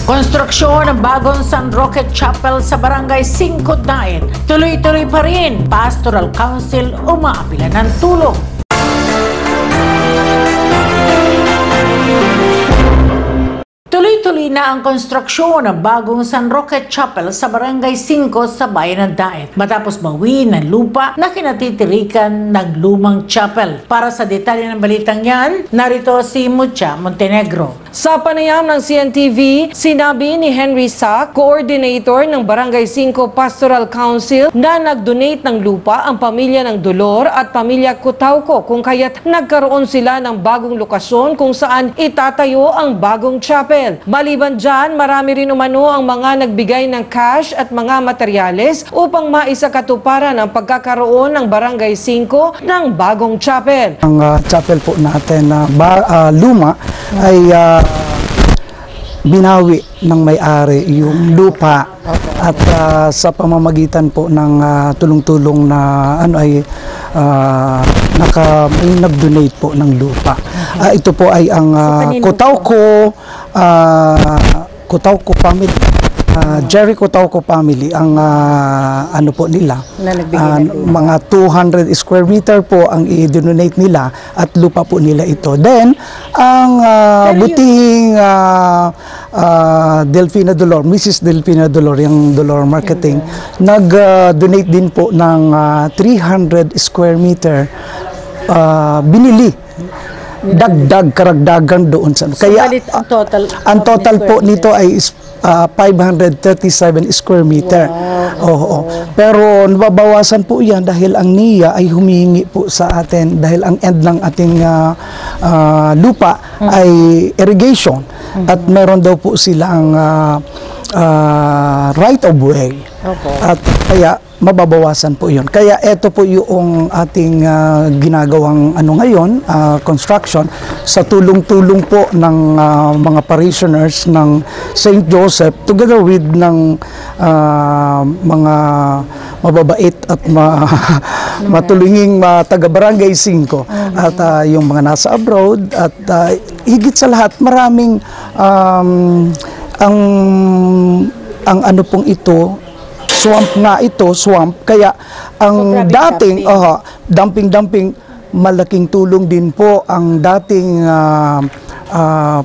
Konstruksyon ng bagong San Roque Chapel sa Barangay 5 Daet. Tuloy-tuloy pa rin. Pastoral Council umaapila ng tulong. Tuloy-tuloy na ang konstruksyon ng bagong San Roque Chapel sa Barangay 5 sa Bayan ng Daet matapos bawi ng lupa na kinatitirikan ng lumang chapel. Para sa detalye ng balitang yan, narito si Mucha Montenegro. Sa panayam ng CNTV, sinabi ni Henry Sac, coordinator ng Barangay 5 Pastoral Council, na nag-donate ng lupa ang pamilya ng Dolor at pamilya Cutauco kung kaya't nagkaroon sila ng bagong lokasyon kung saan itatayo ang bagong chapel. Maliban dyan, marami rin umano ang mga nagbigay ng cash at mga materyales upang maisakatuparan ang pagkakaroon ng Barangay 5 ng bagong chapel. Ang chapel po natin na luma ay binawi ng may-ari yung lupa at sa pamamagitan po ng tulong-tulong na may nag-donate po ng lupa. Ito po ay ang Cutauco family. Jerry Cutauco family ang ano po nila, mga 200 square meter po ang i-donate nila at lupa po nila ito. Then ang butihing Delfina Dolor, Mrs. Delfina Dolor, yung Dolor Marketing, nag-donate din po ng 300 square meter binili. Dagdag karagdagan doon sa kaya ang total po nito ay 537 square meter. Oo. Pero nababawasan po 'yan dahil ang NIA ay humihingi po sa atin dahil ang end ng ating lupa ay irrigation at meron daw po silang right of way. At kaya mababawasan po yun. Kaya ito po yung ating ginagawang ngayon, construction, sa tulong-tulong po ng mga parishioners ng St. Joseph together with ng mga mababait at matulunging taga-barangay 5 at yung mga nasa abroad at higit sa lahat maraming ang ano pong ito, swamp nga ito, swamp. Kaya ang dating dumping, malaking tulong din po ang dating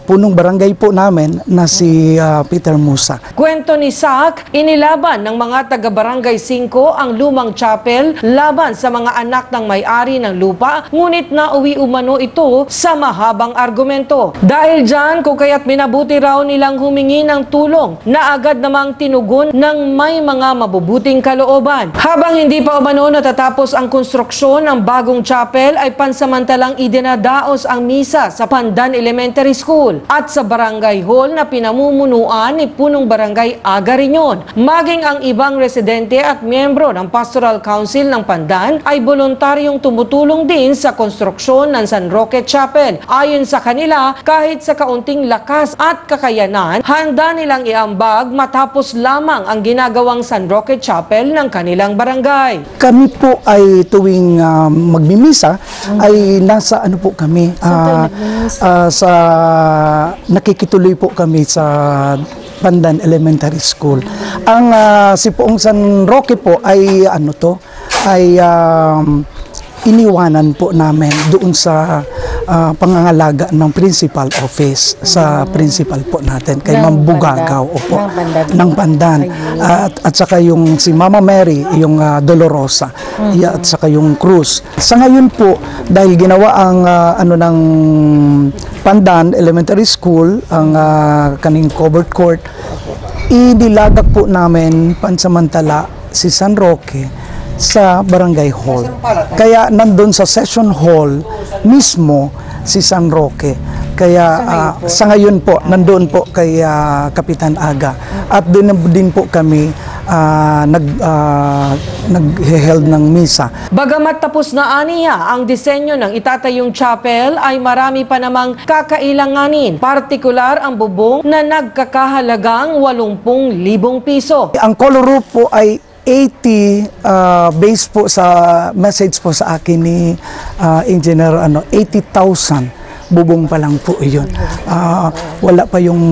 punong barangay po namin na si Peter Musa. Kwento ni Sac, inilaban ng mga taga-barangay 5 ang lumang chapel laban sa mga anak ng may-ari ng lupa, ngunit nauwi umano ito sa mahabang argumento. Dahil dyan, kung kaya't minabuti raw nilang humingi ng tulong na agad namang tinugon ng may mga mabubuting kalooban. Habang hindi pa umano natatapos ang konstruksyon ng bagong chapel, ay pansamantalang idinadaos ang misa sa Pandan Elementary School at sa Barangay Hall na pinamumunuan ni Punong Barangay Agarinyon. Maging ang ibang residente at miyembro ng Pastoral Council ng Pandan ay voluntaryong tumutulong din sa konstruksyon ng San Roque Chapel. Ayon sa kanila, kahit sa kaunting lakas at kakayanan, handa nilang iambag matapos lamang ang ginagawang San Roque Chapel ng kanilang barangay. Kami po ay tuwing magmimisa ay nasa ano po kami sa nakikituloy po kami sa Pandan Elementary School. Ang si Poong San Roque po ay iniwanan po namin doon sa pangangalaga ng principal office sa principal po natin kay Ma'am Bugagaw ng Pandan at saka yung si Mama Mary yung Dolorosa at saka yung Cruz. Sa ngayon po dahil ginawa ang ng Pandan Elementary School ang kaning covered court, inilagak po namin pansamantala si San Roque sa Barangay Hall. Kaya nandun sa session hall mismo si San Roque. Kaya sa ngayon po, nandun po kay Kapitan Aga. At din po kami nag-held ng misa. Bagamat tapos na aniya ang disenyo ng itatayong chapel, ay marami pa namang kakailanganin. Partikular ang bubong na nagkakahalagang 80,000 piso. Ang color roof po ay 80 based po sa message po sa akin ni Engineer 80,000 bubong pa lang po yun. Wala pa yung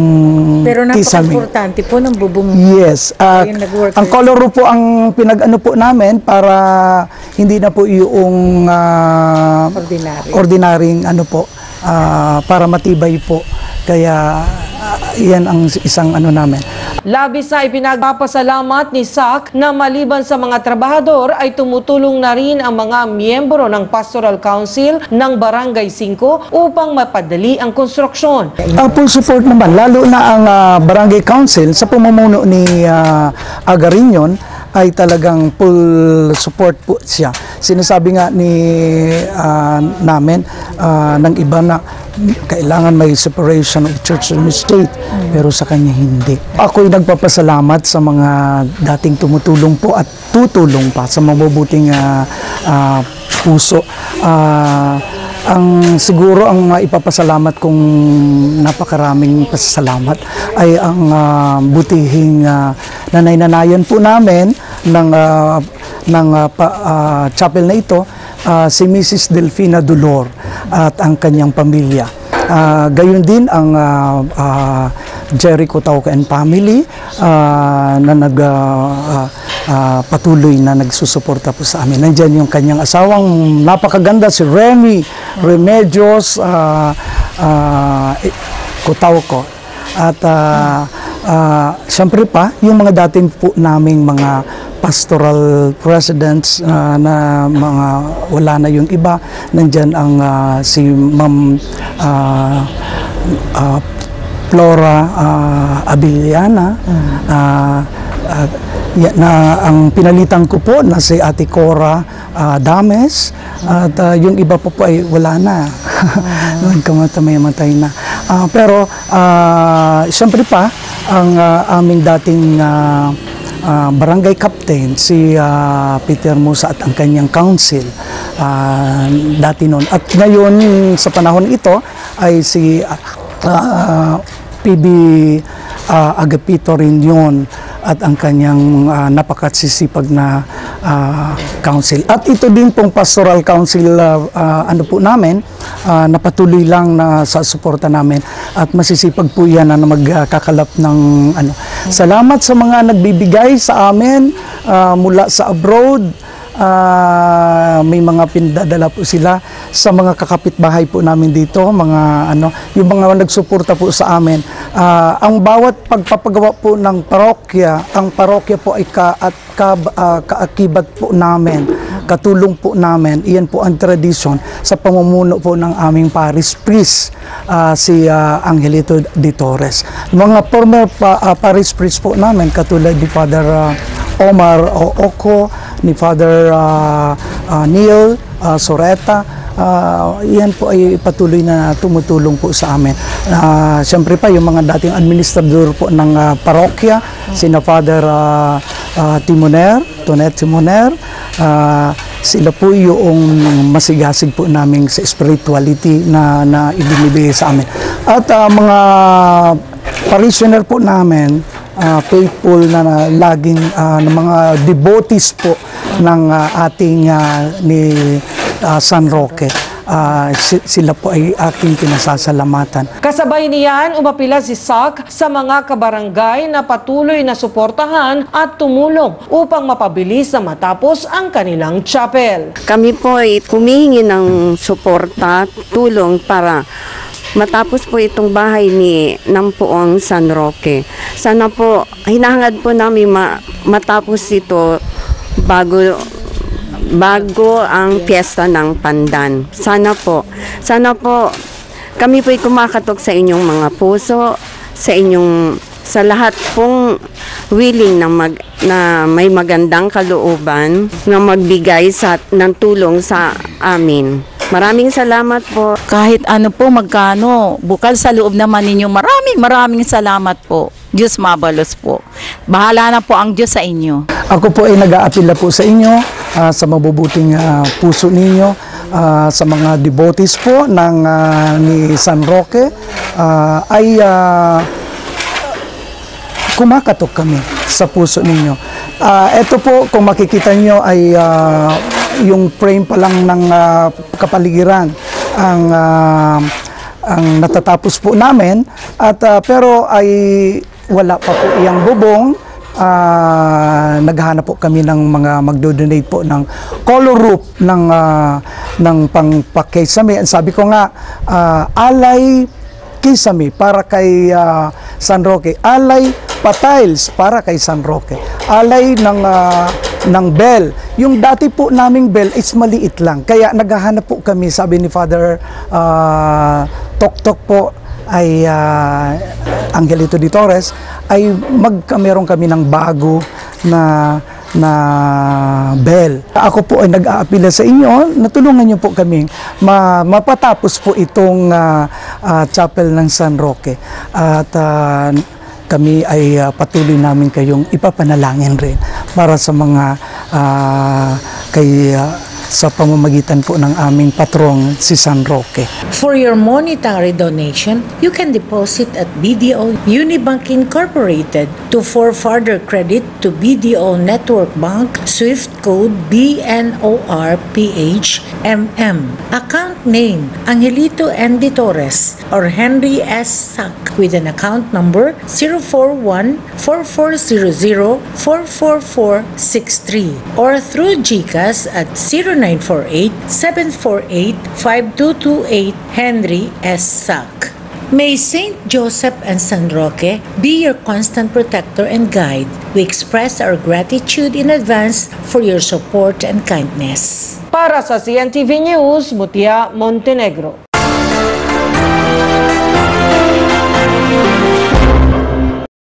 Pero kisame. napaka-importante po ng bubong. Yes. Yung nag-work Ang color po ang pinag-ano po namin para hindi na po yung ordinaryong ano po, para matibay po. Kaya yan ang isang ano namin. Labis na ipinagpapasalamat ni SAC na maliban sa mga trabahador ay tumutulong na rin ang mga miyembro ng Pastoral Council ng Barangay 5 upang mapadali ang konstruksyon. Full support naman, lalo na ang Barangay Council sa pamumuno ni Agarinyon ay talagang full support po siya. Sinasabi nga ni namin ng iba na kailangan may separation of church and state, pero sa kanya hindi. Ako'y nagpapasalamat sa mga dating tumutulong po at tutulong pa sa mabubuting puso. Ang siguro ang ipapasalamat kong napakaraming pasasalamat ay ang butihing nanay-nanayan po namin ng chapel na ito, si Mrs. Delfina Dolor at ang kanyang pamilya. Gayon din ang Jericho Tauca and family na patuloy na nagsusuporta po sa amin. Nandiyan yung kanyang asawang napakaganda, si Remy Remedios Cotauco. At siyempre pa, yung mga dating po naming mga pastoral presidents na mga wala na yung iba. Nandyan ang si Ma'am Flora Abiliana, na ang pinalitan ko po na si Ate Cora Dames, at yung iba po ay wala na. Noon kamatay na. Pero siyempre pa ang aming dating barangay captain, si Peter Musa at ang kanyang council dati noon. At ngayon sa panahon ito ay si PB Agapito rin yun at ang kanyang napakasisipag na council. At ito din pong pastoral council ano po namin, napatuloy lang na sa suporta namin at masisipag po yan na magkakalap ng ano. Salamat sa mga nagbibigay sa amin mula sa abroad. May mga pindadala po sila sa mga kakapitbahay po namin dito, mga ano, yung mga nagsuporta po sa amin. Ang bawat pagpapagawa po ng parokya, ang parokya po ay kaakibat po namin, katulong po namin. Iyan po ang tradisyon sa pamumuno po ng aming parish priest, si Angelito de Torres. Mga former parish priest po namin, katulad ni Father Omar Oko, ni Father Neil Soreta, yan po ay patuloy na tumutulong po sa amin. Siyempre pa yung mga dating administrador po ng parokya, sina Father Tonet Timoner, sila po yung masigasig po namin sa spirituality na ibinibigay sa amin. At mga parishioner po namin, faithful na laging mga devotees po ng ating ni San Roque. Sila po ay aking pinasasalamatan. Kasabay niyan, umapila si SAC sa mga kabarangay na patuloy na suportahan at tumulong upang mapabilis na matapos ang kanilang chapel. Kami po ay humihingi ng suporta, tulong para matapos po itong bahay ng Puong San Roque. Sana po, hinahangad po namin matapos ito bago ang piyesta ng Pandan. Sana po, kami po ay kumakatok sa inyong mga puso, sa lahat pong willing na may magandang kalooban na magbigay ng tulong sa amin. Maraming salamat po. Kahit ano po, magkano, bukal sa loob naman ninyo, maraming salamat po. Diyos mabalos po. Bahala na po ang Diyos sa inyo. Ako po ay nag-aapila po sa inyo, sa mabubuting puso ninyo, sa mga devotees po ni San Roque, ay kumakatok kami sa puso ninyo. Ito po, kung makikita nyo ay yung frame pa lang ng kapaligiran, ang ang natatapos po namin at pero ay wala pa po iyang bubong. Naghahanap po kami ng mga magdo-donate po ng color roof ng pang-kisame. Sabi ko nga, alay kisame para kay San Roque, alay patiles para kay San Roque, alay ng bell. Yung dati po naming bell is maliit lang, kaya naghahanap po kami, sabi ni Father Tok po ay Angelito de Torres, ay meron kami ng bago na bell. Ako po ay nag-aapila sa inyo, natulungan niyo po kami mapatapos po itong chapel ng San Roque. At kami ay patuloy namin kayong ipapanalangin rin para sa mga sa pamamagitan po ng aming patrong si San Roque. For your monetary donation, you can deposit at BDO Unibank Incorporated to for further credit to BDO Network Bank, Swift code BNORPHMM. Account name Angelito N. de Torres or Henry S. Sac with an account number 041-4400-44463 or through GCash at 0948-748-5228 Henry S. Sac. May Saint Joseph and San Roque be your constant protector and guide. We express our gratitude in advance for your support and kindness. Para sa CNTV News, Mutia Montenegro.